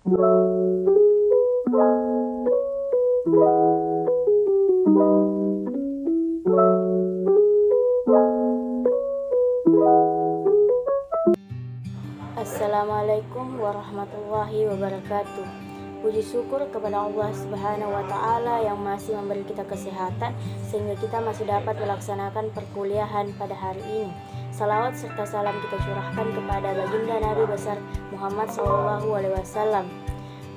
Assalamualaikum warahmatullahi wabarakatuh. Puji syukur kepada Allah Subhanahu wa Ta'ala yang masih memberi kita kesehatan sehingga kita masih dapat melaksanakan perkuliahan pada hari ini. Salawat serta salam kita curahkan kepada baginda Nabi besar Muhammad SAW.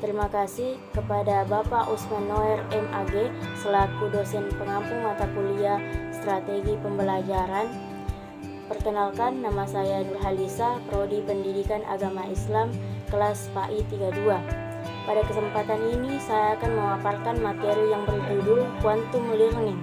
Terima kasih kepada Bapak Usman Noer MAG selaku dosen pengampu mata kuliah Strategi Pembelajaran. Perkenalkan, nama saya Nurhalisa, Prodi Pendidikan Agama Islam, kelas PAI 32. Pada kesempatan ini saya akan memaparkan materi yang berjudul Quantum Learning.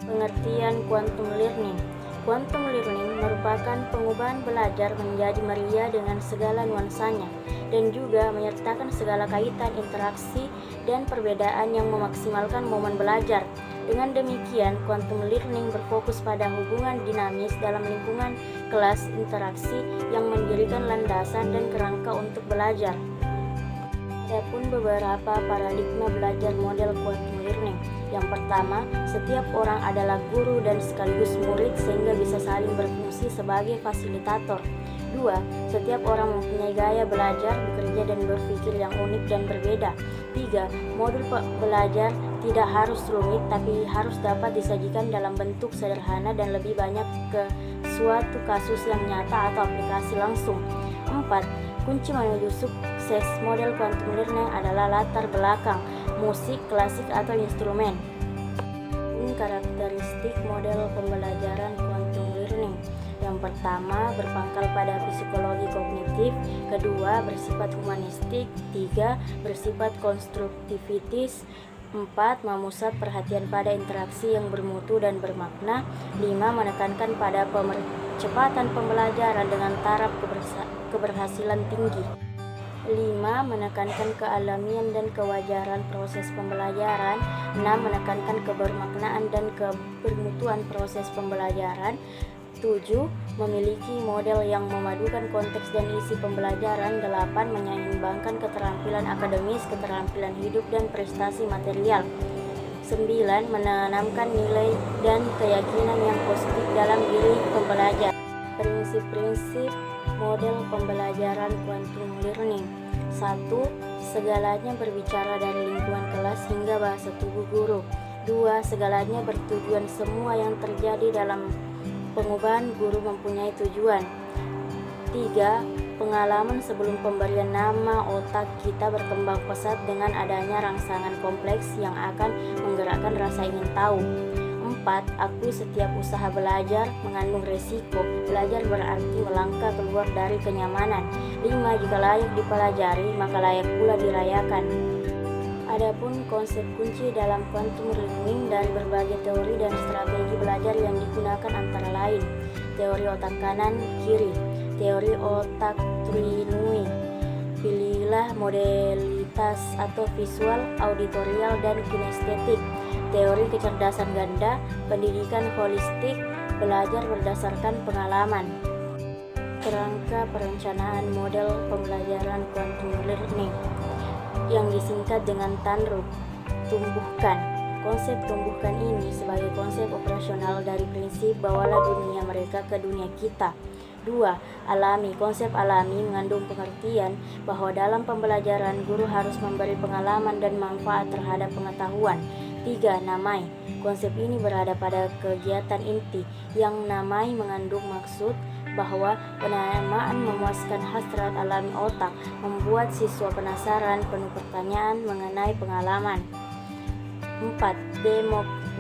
Pengertian Quantum Learning. Quantum Learning merupakan pengubahan belajar menjadi meriah dengan segala nuansanya dan juga menyertakan segala kaitan interaksi dan perbedaan yang memaksimalkan momen belajar. Dengan demikian, quantum learning berfokus pada hubungan dinamis dalam lingkungan kelas interaksi yang mendirikan landasan dan kerangka untuk belajar. Adapun beberapa paradigma belajar model quantum learning. Yang pertama, setiap orang adalah guru dan sekaligus murid sehingga bisa saling berfungsi sebagai fasilitator. 2. Setiap orang mempunyai gaya belajar, bekerja dan berpikir yang unik dan berbeda. 3. Modul belajar tidak harus rumit tapi harus dapat disajikan dalam bentuk sederhana dan lebih banyak ke suatu kasus yang nyata atau aplikasi langsung. 4. Kunci menuju sukses model quantum learning adalah latar belakang, musik, klasik atau instrumen. Karakteristik model pembelajaran quantum learning. Yang pertama, berpangkal pada psikologi kognitif. Kedua, bersifat humanistik. 3, bersifat konstruktivitis. 4, memusat perhatian pada interaksi yang bermutu dan bermakna. 5, menekankan pada percepatan pembelajaran dengan taraf keberhasilan tinggi. 5. Menekankan kealamian dan kewajaran proses pembelajaran. 6. Menekankan kebermaknaan dan kebermutuan proses pembelajaran. 7. Memiliki model yang memadukan konteks dan isi pembelajaran. 8. Menyeimbangkan keterampilan akademis, keterampilan hidup, dan prestasi material. 9. Menanamkan nilai dan keyakinan yang positif dalam diri pembelajar. Prinsip-prinsip model pembelajaran quantum learning. 1. Segalanya berbicara dari lingkungan kelas hingga bahasa tubuh guru. 2. Segalanya bertujuan, semua yang terjadi dalam pengubahan guru mempunyai tujuan. 3. Pengalaman sebelum pemberian nama otak kita berkembang pesat dengan adanya rangsangan kompleks yang akan menggerakkan rasa ingin tahu. 4. Akui setiap usaha belajar mengandung resiko. Belajar berarti melangkah keluar dari kenyamanan. 5. Jika layak dipelajari, maka layak pula dirayakan. Adapun konsep kunci dalam quantum learning dari berbagai teori dan strategi belajar yang digunakan antara lain: teori otak kanan kiri, teori otak trinui, pilihlah modalitas atau visual, auditorial, dan kinestetik, teori kecerdasan ganda, pendidikan holistik, belajar berdasarkan pengalaman. Kerangka perencanaan model pembelajaran quantum learning yang disingkat dengan TANRUP. Tumbuhkan. Konsep tumbuhkan ini sebagai konsep operasional dari prinsip bawalah dunia mereka ke dunia kita. 2. Alami. Konsep alami mengandung pengertian bahwa dalam pembelajaran guru harus memberi pengalaman dan manfaat terhadap pengetahuan. 3. Namai. Konsep ini berada pada kegiatan inti yang namai mengandung maksud bahwa penamaan memuaskan hasrat alami otak, membuat siswa penasaran, penuh pertanyaan mengenai pengalaman. 4.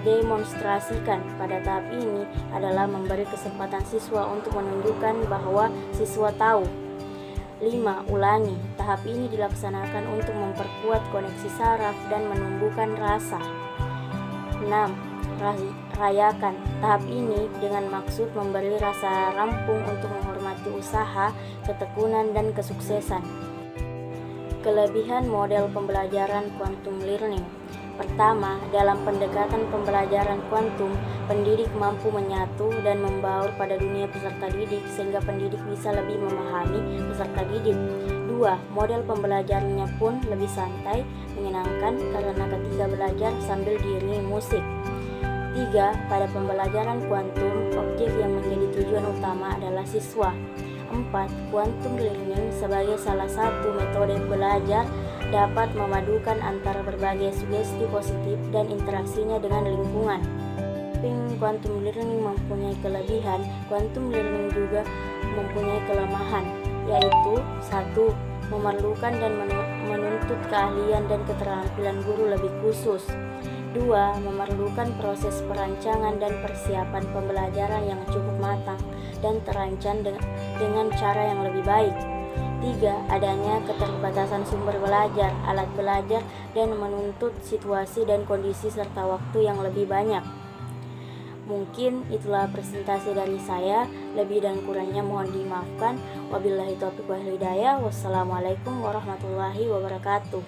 Demonstrasikan. Pada tahap ini adalah memberi kesempatan siswa untuk menunjukkan bahwa siswa tahu. 5. Ulangi. Tahap ini dilaksanakan untuk memperkuat koneksi saraf dan menumbuhkan rasa. 6. Rayakan. Tahap ini dengan maksud memberi rasa rampung untuk menghormati usaha, ketekunan, dan kesuksesan. Kelebihan model pembelajaran quantum learning. Pertama, dalam pendekatan pembelajaran kuantum, pendidik mampu menyatu dan membaur pada dunia peserta didik sehingga pendidik bisa lebih memahami peserta didik. Kedua, model pembelajarannya pun lebih santai, menyenangkan karena ketika belajar sambil diiringi musik. 3. Pada pembelajaran kuantum, objek yang menjadi tujuan utama adalah siswa. 4. Quantum learning sebagai salah satu metode belajar dapat memadukan antara berbagai sugesti positif dan interaksinya dengan lingkungan. Quantum learning mempunyai kelebihan, quantum learning juga mempunyai kelemahan, yaitu 1. Memerlukan dan menuntut keahlian dan keterampilan guru lebih khusus. 2. Memerlukan proses perancangan dan persiapan pembelajaran yang cukup matang dan terancam dengan cara yang lebih baik. 3. Adanya keterbatasan sumber belajar, alat belajar, dan menuntut situasi dan kondisi serta waktu yang lebih banyak. Mungkin itulah presentasi dari saya, lebih dan kurangnya mohon dimaafkan. Wabillahi taufiq wal hidayah. Wassalamualaikum warahmatullahi wabarakatuh.